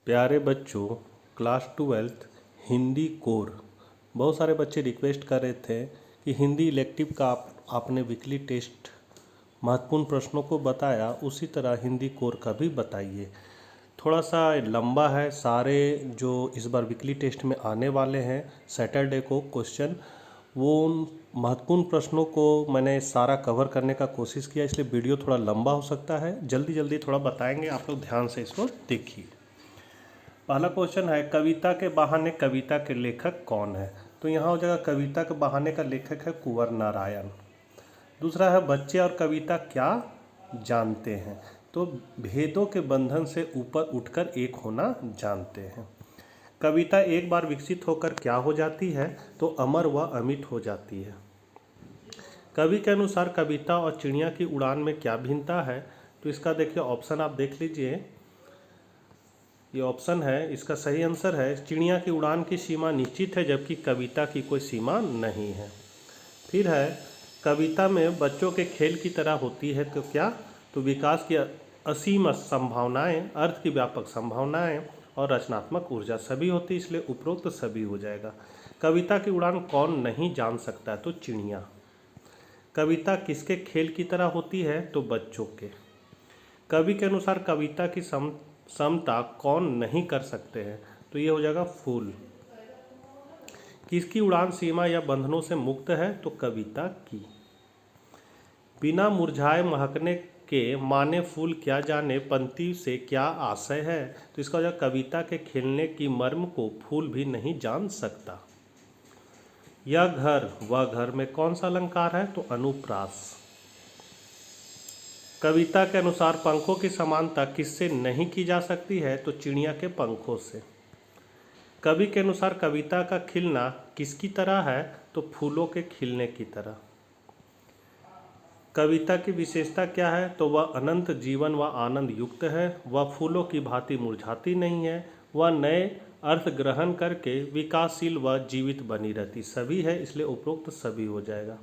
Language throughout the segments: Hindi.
प्यारे बच्चों, क्लास 12th हिंदी कोर। बहुत सारे बच्चे रिक्वेस्ट कर रहे थे कि हिंदी इलेक्टिव का आपने वीकली टेस्ट महत्वपूर्ण प्रश्नों को बताया, उसी तरह हिंदी कोर का भी बताइए। थोड़ा सा लंबा है, सारे जो इस बार वीकली टेस्ट में आने वाले हैं सैटरडे को क्वेश्चन, वो उन महत्वपूर्ण प्रश्नों को मैंने सारा कवर करने का कोशिश किया, इसलिए वीडियो थोड़ा लंबा हो सकता है। जल्दी जल्दी थोड़ा बताएंगे, आप लोग ध्यान से इसको देखिए। पहला क्वेश्चन है, कविता के बहाने कविता के लेखक कौन है? तो यहाँ हो जाएगा कविता के बहाने का लेखक है कुंवर नारायण। दूसरा है, बच्चे और कविता क्या जानते हैं? तो भेदों के बंधन से ऊपर उठकर एक होना जानते हैं। कविता एक बार विकसित होकर क्या हो जाती है? तो अमर व अमिट हो जाती है। कवि के अनुसार कविता और चिड़िया की उड़ान में क्या भिन्नता है? तो इसका देखिए ऑप्शन आप देख लीजिए, ये ऑप्शन है, इसका सही आंसर है चिड़िया की उड़ान की सीमा निश्चित है, जबकि कविता की कोई सीमा नहीं है। फिर है, कविता में बच्चों के खेल की तरह होती है तो क्या? तो विकास की असीम संभावनाएं, अर्थ की व्यापक संभावनाएं और रचनात्मक ऊर्जा सभी होती, इसलिए उपरोक्त सभी हो जाएगा। कविता की उड़ान कौन नहीं जान सकता है? तो चिड़िया। कविता किसके खेल की तरह होती है? तो बच्चों के। कवि के अनुसार कविता की समता कौन नहीं कर सकते हैं? तो ये हो जाएगा फूल। किसकी उड़ान सीमा या बंधनों से मुक्त है? तो कविता की। बिना मुरझाए महकने के माने फूल क्या जाने, पंक्ति से क्या आशय है? तो इसका हो जाएगा कविता के खिलने की मर्म को फूल भी नहीं जान सकता। यह घर वह घर में कौन सा अलंकार है? तो अनुप्रास। कविता के अनुसार पंखों की समानता किससे नहीं की जा सकती है? तो चिड़िया के पंखों से। कवि के अनुसार कविता का खिलना किसकी तरह है? तो फूलों के खिलने की तरह। कविता की विशेषता क्या है? तो वह अनंत जीवन व आनंद युक्त है, वह फूलों की भांति मुरझाती नहीं है, वह नए अर्थ ग्रहण करके विकासशील व जीवित बनी रहती। सभी है, इसलिए उपरोक्त सभी हो जाएगा।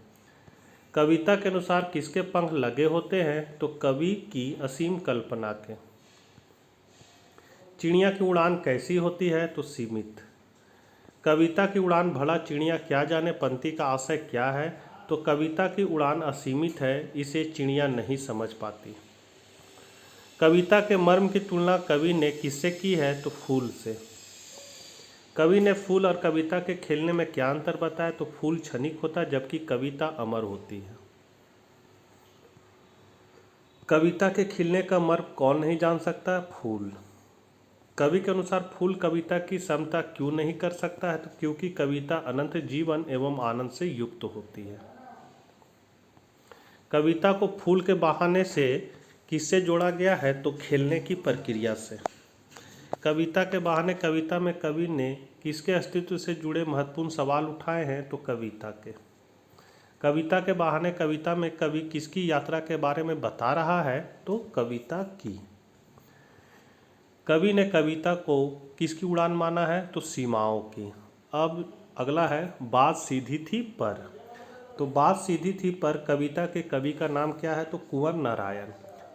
कविता के अनुसार किसके पंख लगे होते हैं? तो कवि की असीम कल्पना के। चिड़िया की उड़ान कैसी होती है? तो सीमित। कविता की उड़ान भला चिड़िया क्या जाने, पंक्ति का आशय क्या है? तो कविता की उड़ान असीमित है, इसे चिड़िया नहीं समझ पाती। कविता के मर्म की तुलना कवि ने किससे की है? तो फूल से। कवि ने फूल और कविता के खेलने में क्या अंतर बताया? तो फूल क्षणिक होता है, जबकि कविता अमर होती है। कविता के खिलने का मर्म कौन नहीं जान सकता? फूल। कवि के अनुसार फूल कविता की समता क्यों नहीं कर सकता है? तो क्योंकि कविता अनंत जीवन एवं आनंद से युक्त होती है। कविता को फूल के बहाने से किससे जोड़ा गया है? तो खेलने की प्रक्रिया से। कविता के बहाने कविता में कवि ने किसके अस्तित्व से जुड़े महत्वपूर्ण सवाल उठाए हैं? तो कविता के। कविता के बहाने कविता में कवि किसकी यात्रा के बारे में बता रहा है? तो कविता की। कवि ने कविता को किसकी उड़ान माना है? तो सीमाओं की। अब अगला है, बात सीधी थी पर। तो बात सीधी थी पर कविता के कवि का नाम क्या है? तो कुंवर नारायण।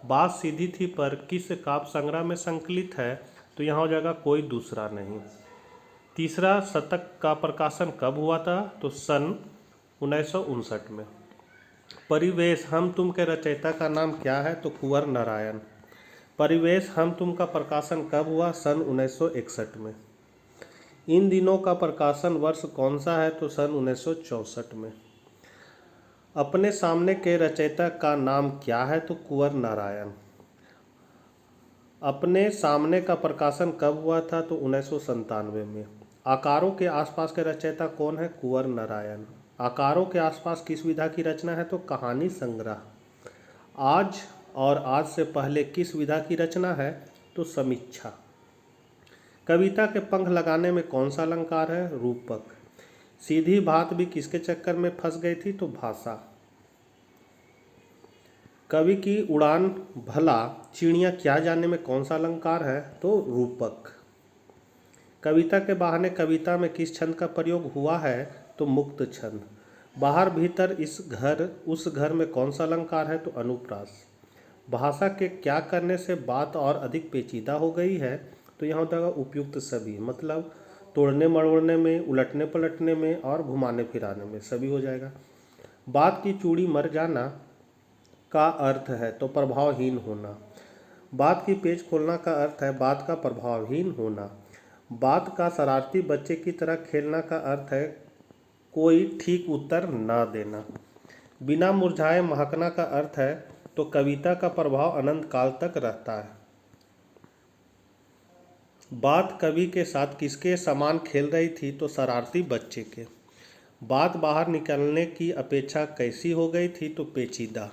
बात सीधी थी पर किस काव्य संग्रह में संकलित है? तो यहाँ हो जाएगा कोई दूसरा नहीं। तीसरा शतक का प्रकाशन कब हुआ था? तो सन 1959 में। परिवेश हम तुम के रचयिता का नाम क्या है? तो कुंवर नारायण। परिवेश हम तुम का प्रकाशन कब हुआ? सन 1961 में। इन दिनों का प्रकाशन वर्ष कौन सा है? तो सन 1964 में। अपने सामने के रचयिता का नाम क्या है? तो कुंवर नारायण। अपने सामने का प्रकाशन कब हुआ था? तो 1997 में। आकारों के आसपास के रचयिता कौन है? कुंवर नारायण। आकारों के आसपास किस विधा की रचना है? तो कहानी संग्रह। आज और आज से पहले किस विधा की रचना है? तो समीक्षा। कविता के पंख लगाने में कौन सा अलंकार है? रूपक। सीधी बात भी किसके चक्कर में फंस गई थी? तो भाषा। कवि की उड़ान भला चिड़िया क्या जाने में कौन सा अलंकार है? तो रूपक। कविता के बहाने कविता में किस छंद का प्रयोग हुआ है? तो मुक्त छंद। बाहर भीतर इस घर उस घर में कौन सा अलंकार है? तो अनुप्रास। भाषा के क्या करने से बात और अधिक पेचीदा हो गई है? तो यहाँ होता है उपयुक्त सभी, मतलब तोड़ने मरोड़ने में, उलटने पलटने में और घुमाने फिराने में सभी हो जाएगा। बात की चूड़ी मर जाना का अर्थ है तो प्रभावहीन होना। बात की पेच खोलना का अर्थ है बात का प्रभावहीन होना। बात का शरारती बच्चे की तरह खेलना का अर्थ है कोई ठीक उत्तर ना देना। बिना मुरझाए महकना का अर्थ है तो कविता का प्रभाव अनंत काल तक रहता है। बात कवि के साथ किसके समान खेल रही थी तो शरारती बच्चे के। बात बाहर निकलने की अपेक्षा कैसी हो गई थी तो पेचीदा।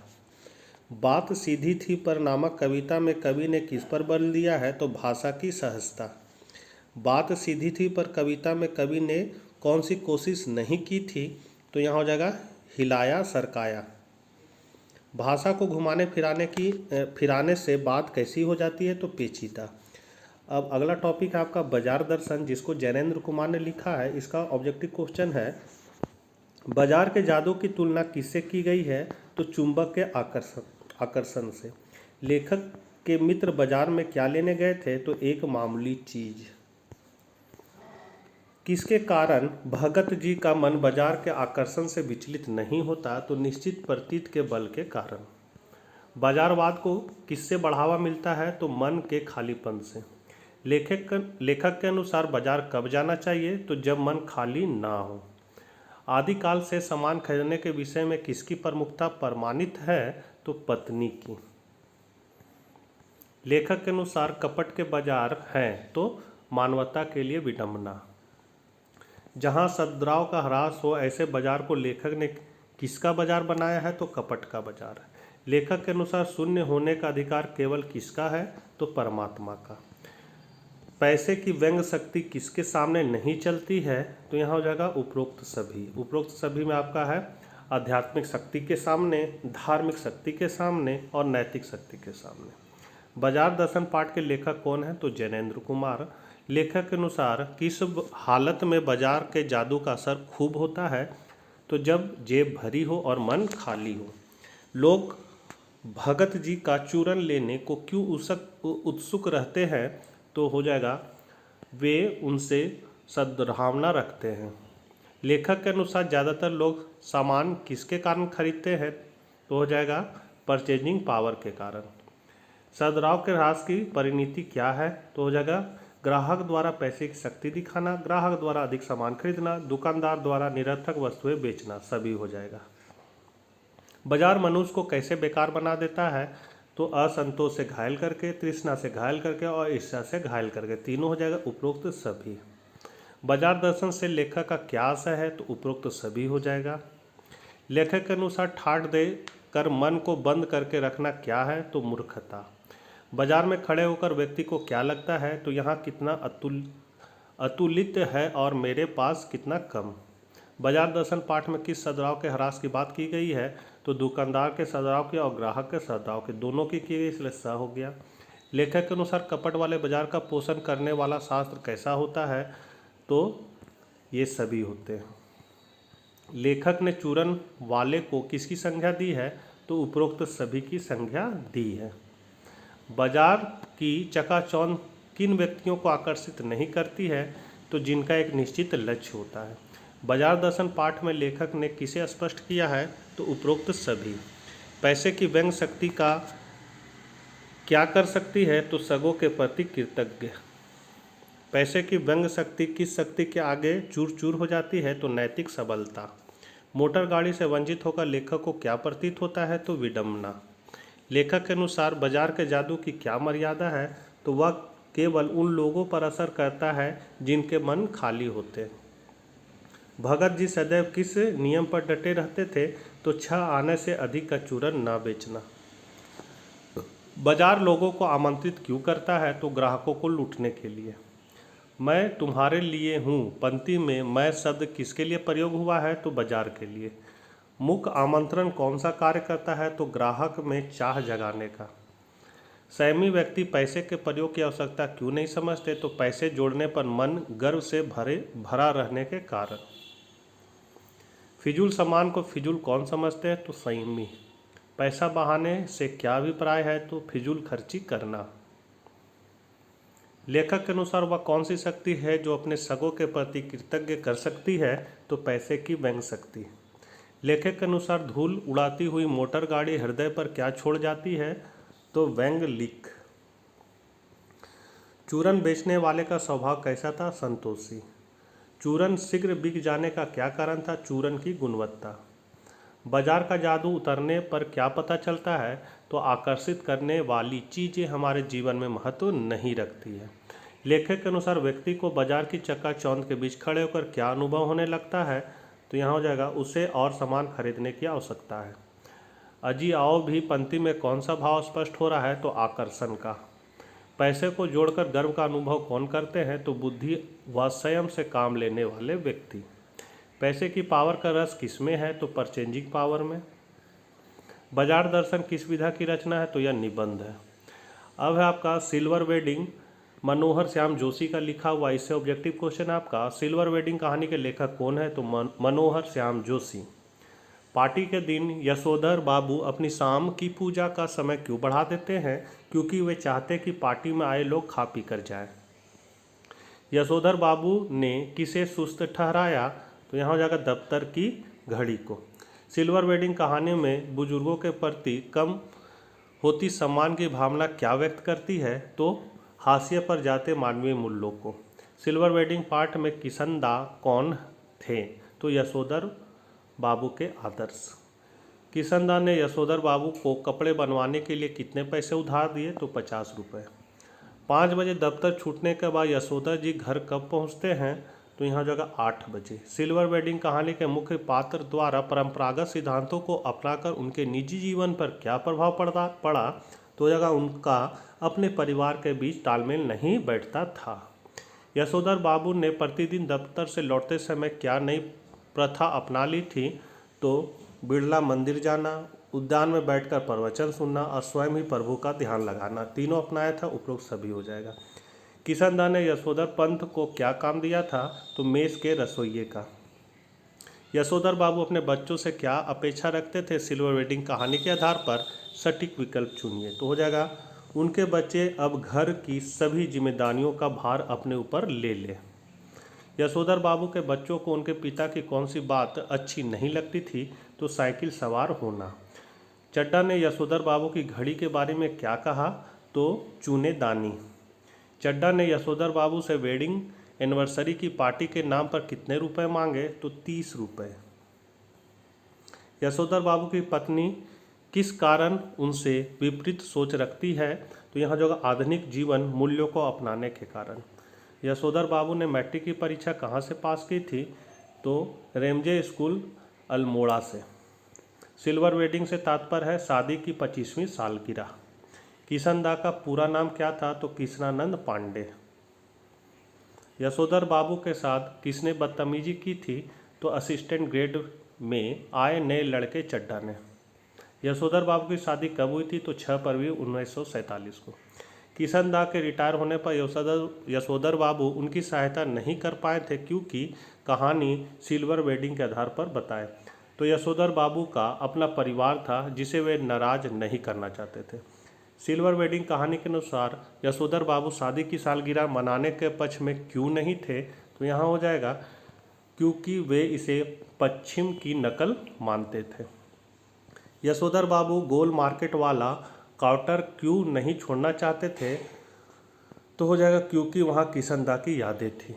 बात सीधी थी पर नामक कविता में कवि ने किस पर बल दिया है तो भाषा की सहजता। बात सीधी थी पर कविता में कवि ने कौन सी कोशिश नहीं की थी तो यहाँ हो जाएगा हिलाया सरकाया। भाषा को घुमाने फिराने से बात कैसी हो जाती है तो पेचीदा। अब अगला टॉपिक है आपका बाजार दर्शन, जिसको जैनेन्द्र कुमार ने लिखा है। इसका ऑब्जेक्टिव क्वेश्चन है बाजार के जादू की तुलना किससे की गई है तो चुंबक के आकर्षण से। लेखक के मित्र बाजार में क्या लेने गए थे तो एक मामूली चीज। किसके कारण भगत जी का मन बाजार के आकर्षण से विचलित नहीं होता तो निश्चित प्रतीत के बल के कारण। बाजारवाद को किससे बढ़ावा मिलता है तो मन के खालीपन से। लेखक के अनुसार बाजार कब जाना चाहिए तो जब मन खाली ना हो। आदिकाल से सामान खरीदने के विषय में किसकी प्रमुखता प्रमाणित है तो पत्नी की। लेखक के अनुसार कपट के बाजार हैं तो मानवता के लिए विडंबना। जहां सद्भाव का ह्रास हो ऐसे बाजार को लेखक ने किसका बाजार बनाया है तो कपट का बाजार है। लेखक के अनुसार शून्य होने का अधिकार केवल किसका है तो परमात्मा का। पैसे की व्यंग शक्ति किसके सामने नहीं चलती है तो यहाँ हो जाएगा उपरोक्त सभी। उपरोक्त सभी में आपका है आध्यात्मिक शक्ति के सामने, धार्मिक शक्ति के सामने और नैतिक शक्ति के सामने। बाजार दर्शन पाठ के लेखक कौन है तो जैनेन्द्र कुमार। लेखक के अनुसार किस हालत में बाजार के जादू का असर खूब होता है तो जब जेब भरी हो और मन खाली हो। लोग भगत जी का चूरन लेने को क्यों उत्सुक रहते हैं तो हो जाएगा वे उनसे सद्भावना रखते हैं। लेखक के अनुसार ज़्यादातर लोग सामान किसके कारण खरीदते हैं तो हो जाएगा परचेजिंग पावर के कारण। सद्भाव के ह्रास की परिणति क्या है तो हो जाएगा ग्राहक द्वारा पैसे की शक्ति दिखाना, ग्राहक द्वारा अधिक सामान खरीदना, दुकानदार द्वारा निरर्थक वस्तुएं बेचना सभी हो जाएगा। बाजार मनुष्य को कैसे बेकार बना देता है तो असंतोष से घायल करके, तृष्णा से घायल करके और ईर्ष्या से घायल करके, तीनों हो जाएगा उपरोक्त सभी। बाजार दर्शन से लेखक का क्या आशय है तो उपरोक्त सभी हो जाएगा। लेखक के अनुसार ठाठ दे कर मन को बंद करके रखना क्या है तो मूर्खता। बाजार में खड़े होकर व्यक्ति को क्या लगता है तो यहाँ कितना अतुलित है और मेरे पास कितना कम। बाजार दर्शन पाठ में किस सद्भाव के ह्रास की बात की गई है तो दुकानदार के सद्भाव की और ग्राहक के सद्भाव के, दोनों की गई, इसलिए स हो गया। लेखक के अनुसार कपट वाले बाजार का पोषण करने वाला शास्त्र कैसा होता है तो ये सभी होते हैं। लेखक ने चूरन वाले को किसकी संज्ञा दी है तो उपरोक्त सभी की संज्ञा दी है। बाजार की चकाचौंध किन व्यक्तियों को आकर्षित नहीं करती है तो जिनका एक निश्चित लक्ष्य होता है। बाजार दर्शन पाठ में लेखक ने किसे स्पष्ट किया है तो उपरोक्त सभी। पैसे की व्यंग शक्ति का क्या कर सकती है तो सगों के प्रति कृतज्ञ। पैसे की व्यंग शक्ति किस शक्ति के आगे चूर चूर हो जाती है तो नैतिक सबलता। मोटर गाड़ी से वंचित होकर लेखक को क्या प्रतीत होता है तो विडंबना। लेखक के अनुसार बाजार के जादू की क्या मर्यादा है तो वह केवल उन लोगों पर असर करता है जिनके मन खाली होते। भगत जी सदैव किस नियम पर डटे रहते थे तो 6 आने से अधिक का चूरन न बेचना। बाजार लोगों को आमंत्रित क्यों करता है तो ग्राहकों को लूटने के लिए। मैं तुम्हारे लिए हूँ पंक्ति में मैं शब्द किसके लिए प्रयोग हुआ है तो बाजार के लिए। मुख्य आमंत्रण कौन सा कार्य करता है तो ग्राहक में चाह जगाने का। संयमी व्यक्ति पैसे के प्रयोग की आवश्यकता क्यों नहीं समझते तो पैसे जोड़ने पर मन गर्व से भरा रहने के कारण। फिजूल सामान को फिजूल कौन समझते हैं तो संयमी। पैसा बहाने से क्या अभिप्राय है तो फिजूल खर्ची करना। लेखक के अनुसार वह कौन सी शक्ति है जो अपने सगों के प्रति कृतज्ञ कर सकती है? तो पैसे की बैंक शक्ति। लेखक के अनुसार धूल उड़ाती हुई मोटर गाड़ी हृदय पर क्या छोड़ जाती है? तो व्यंग लिख। चूरन बेचने वाले का स्वभाव कैसा था? संतोषी। चूरन शीघ्र बिक जाने का क्या कारण था? चूरन की गुणवत्ता। बाजार का जादू उतरने पर क्या पता चलता है? तो आकर्षित करने वाली चीज़ें हमारे जीवन में महत्व नहीं रखती है। लेखक के अनुसार व्यक्ति को बाजार की चकाचौंध के बीच खड़े होकर क्या अनुभव होने लगता है? तो यहाँ हो जाएगा उसे और सामान खरीदने की आवश्यकता है। अजी आओ भी पंक्ति में कौन सा भाव स्पष्ट हो रहा है? तो आकर्षण का। पैसे को जोड़कर गर्व का अनुभव कौन करते हैं? तो बुद्धि व संयम से काम लेने वाले व्यक्ति। पैसे की पावर का रस किस में है? तो परचेंजिंग पावर में। बाजार दर्शन किस विधा की रचना है? तो यह निबंध है। अब है आपका सिल्वर वेडिंग, मनोहर श्याम जोशी का लिखा हुआ। इससे ऑब्जेक्टिव क्वेश्चन आपका सिल्वर वेडिंग कहानी के लेखक कौन है? तो मनोहर श्याम जोशी। पार्टी के दिन यशोधर बाबू अपनी शाम की पूजा का समय क्यों बढ़ा देते हैं? क्योंकि वे चाहते कि पार्टी में आए लोग खा पी कर जाएं। यशोधर बाबू ने किसे सुस्त ठहराया? तो यहाँ हो जाएगा दफ्तर की घड़ी को। सिल्वर वेडिंग कहानी में बुजुर्गों के प्रति कम होती सम्मान की भावना क्या व्यक्त करती है? तो हाशिए पर जाते मानवीय मूल्यों को। सिल्वर वेडिंग पाठ में किशनदा कौन थे? तो यशोधर बाबू के आदर्श। किशनदा ने यशोधर बाबू को कपड़े बनवाने के लिए कितने पैसे उधार दिए? तो 50 रुपये। 5 बजे दफ्तर छूटने के बाद यशोधर जी घर कब पहुंचते हैं? तो यहाँ जगह 8 बजे। सिल्वर वेडिंग कहानी के मुख्य पात्र द्वारा परंपरागत सिद्धांतों को अपनाकर उनके निजी जीवन पर क्या प्रभाव पड़ा? तो जगह उनका अपने परिवार के बीच तालमेल नहीं बैठता था। यशोधर बाबू ने प्रतिदिन दफ्तर से लौटते समय क्या नई प्रथा अपना ली थी? तो बिरला मंदिर जाना, उद्यान में बैठकर प्रवचन सुनना और स्वयं ही प्रभु का ध्यान लगाना, तीनों अपनाया था। उपरोक्त सभी हो जाएगा। किशनदा ने यशोधर पंत को क्या काम दिया था? तो मेष के रसोइये का। यशोधर बाबू अपने बच्चों से क्या अपेक्षा रखते थे? सिल्वर वेडिंग कहानी के आधार पर सटीक विकल्प चुनिए। तो हो जाएगा उनके बच्चे अब घर की सभी जिम्मेदारियों का भार अपने ऊपर ले ले। यशोधर बाबू के बच्चों को उनके पिता की कौन सी बात अच्छी नहीं लगती थी? तो साइकिल सवार होना। चड्डा ने यशोधर बाबू की घड़ी के बारे में क्या कहा? तो चूने दानी। चड्डा ने यशोधर बाबू से वेडिंग एनिवर्सरी की पार्टी के नाम पर कितने रुपए मांगे? तो 30 रुपये। यशोधर बाबू की पत्नी किस कारण उनसे विपरीत सोच रखती है? तो यहाँ जो आधुनिक जीवन मूल्यों को अपनाने के कारण। यशोधर बाबू ने मैट्रिक की परीक्षा कहाँ से पास की थी? तो रेमजे स्कूल अल्मोड़ा से। सिल्वर वेडिंग से तात्पर्य है शादी की 25वीं सालगिरह। किशनदा का पूरा नाम क्या था? तो कृष्णानंद पांडे। यशोधर बाबू के साथ किसने बदतमीजी की थी? तो असिस्टेंट ग्रेड में आए नए लड़के चड्डा ने। यशोधर बाबू की शादी कब हुई थी? तो 6 फरवरी 1947 को। किशनदा के रिटायर होने पर यशोधर बाबू उनकी सहायता नहीं कर पाए थे क्योंकि कहानी सिल्वर वेडिंग के आधार पर बताए। तो यशोधर बाबू का अपना परिवार था जिसे वे नाराज नहीं करना चाहते थे। सिल्वर वेडिंग कहानी के अनुसार यशोधर बाबू शादी की सालगिरह मनाने के पक्ष में क्यों नहीं थे? तो यहाँ हो जाएगा क्योंकि वे इसे पश्चिम की नकल मानते थे। यशोधर बाबू गोल मार्केट वाला क्वार्टर क्यों नहीं छोड़ना चाहते थे? तो हो जाएगा क्योंकि वहाँ किशनदा की यादें थी।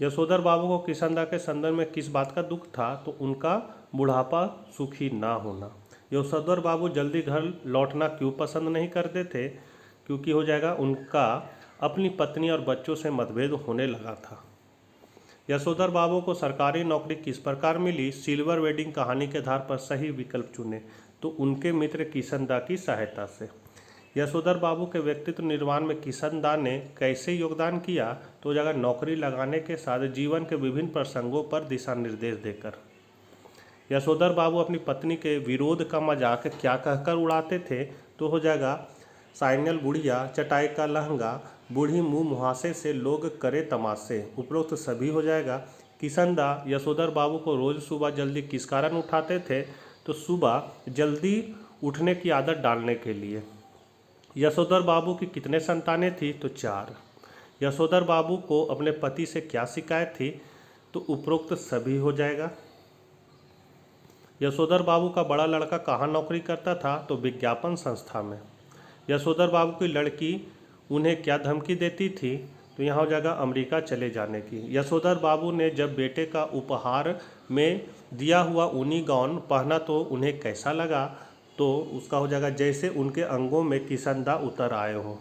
यशोधर बाबू को किशनदा के संदर्भ में किस बात का दुख था? तो उनका बुढ़ापा सुखी ना होना। यशोधर बाबू जल्दी घर लौटना क्यों पसंद नहीं करते थे? क्योंकि हो जाएगा उनका अपनी पत्नी और बच्चों से मतभेद होने लगा था। यशोधर बाबू को सरकारी नौकरी किस प्रकार मिली? सिल्वर वेडिंग कहानी के आधार पर सही विकल्प चुने। तो उनके मित्र किशनदा की सहायता से। यशोधर बाबू के व्यक्तित्व निर्माण में किशनदा ने कैसे योगदान किया? तो जगह नौकरी लगाने के साथ जीवन के विभिन्न प्रसंगों पर दिशा निर्देश देकर। यशोधर बाबू अपनी पत्नी के विरोध का मजाक क्या कहकर उड़ाते थे? तो हो जाएगा साइनल बुढ़िया, चटाई का लहंगा, बूढ़ी मुँह मुहासे से लोग करे तमाशे। उपरोक्त सभी हो जाएगा। किशनदा यशोधर बाबू को रोज़ सुबह जल्दी किस कारण उठाते थे? तो सुबह जल्दी उठने की आदत डालने के लिए। यशोधर बाबू की कितने संतानें थी? तो 4। यशोधर बाबू को अपने पति से क्या शिकायत थी, तो उपरोक्त सभी हो जाएगा। यशोधर बाबू का बड़ा लड़का कहाँ नौकरी करता था, तो विज्ञापन संस्था में। यशोधर बाबू की लड़की उन्हें क्या धमकी देती थी, तो यहाँ हो जाएगा अमेरिका चले जाने की। यशोधर बाबू ने जब बेटे का उपहार में दिया हुआ ऊनी गाउन पहना तो उन्हें कैसा लगा, तो उसका हो जाएगा जैसे उनके अंगों में किसनदा उतर आए हों।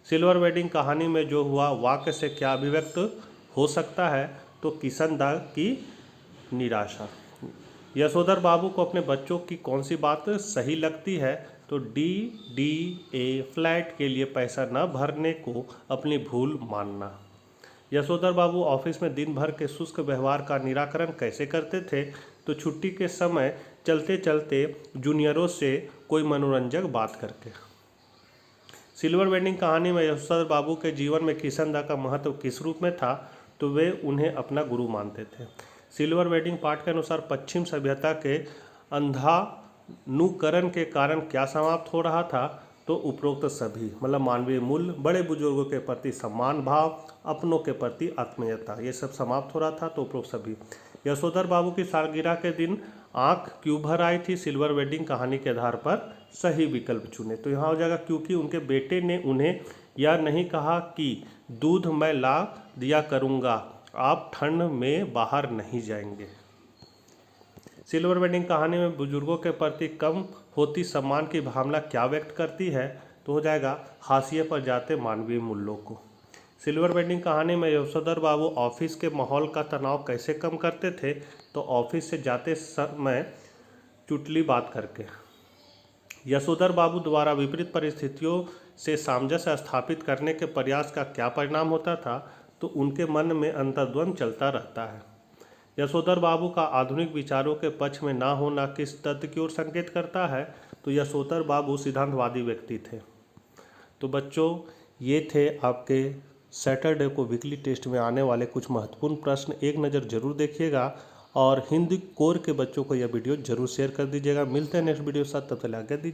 सिल्वर वेडिंग कहानी में जो हुआ वाक्य से क्या अभिव्यक्त हो सकता है, तो किसनदा की निराशा। यशोधर बाबू को अपने बच्चों की कौन सी बात सही लगती है, तो DDA फ्लैट के लिए पैसा न भरने को अपनी भूल मानना। यशोधर बाबू ऑफिस में दिन भर के शुष्क व्यवहार का निराकरण कैसे करते थे, तो छुट्टी के समय चलते चलते जूनियरों से कोई मनोरंजक बात करके। सिल्वर वेडिंग कहानी में यशोधर बाबू के जीवन में किसनदा का महत्व किस रूप में था, तो वे उन्हें अपना गुरु मानते थे। सिल्वर वेडिंग पाठ के अनुसार पश्चिम सभ्यता के अंधानुकरण के कारण क्या समाप्त हो रहा था, तो उपरोक्त सभी, मतलब मानवीय मूल्य, बड़े बुजुर्गों के प्रति सम्मान भाव, अपनों के प्रति आत्मीयता, ये सब समाप्त हो रहा था, तो उपरोक्त सभी। यशोधर बाबू की सालगिरह के दिन आंख क्यों भर आई थी, सिल्वर वेडिंग कहानी के आधार पर सही विकल्प चुने, तो यहाँ हो जाएगा क्योंकि उनके बेटे ने उन्हें यह नहीं कहा कि दूध मैं ला दिया करूँगा, आप ठंड में बाहर नहीं जाएंगे। सिल्वर वेडिंग कहानी में बुजुर्गों के प्रति कम होती सम्मान की भावना क्या व्यक्त करती है, तो हो जाएगा हाशिए पर जाते मानवीय मूल्यों को। सिल्वर वेडिंग कहानी में यशोधर बाबू ऑफिस के माहौल का तनाव कैसे कम करते थे, तो ऑफिस से जाते समय चुटली बात करके। यशोधर बाबू द्वारा विपरीत परिस्थितियों से सामंजस्य स्थापित करने के प्रयास का क्या परिणाम होता था, तो उनके मन में अंतर्द्वंद चलता रहता है। यशोधर बाबू का आधुनिक विचारों के पक्ष में ना होना किस तथ्य की ओर संकेत करता है, तो यशोधर बाबू सिद्धांतवादी व्यक्ति थे। तो बच्चों, ये थे आपके सैटरडे को वीकली टेस्ट में आने वाले कुछ महत्वपूर्ण प्रश्न। एक नज़र जरूर देखिएगा और हिंदी कोर के बच्चों को यह वीडियो जरूर शेयर कर दीजिएगा। मिलते हैं नेक्स्ट वीडियो के साथ, तब तक आज्ञा दीजिए।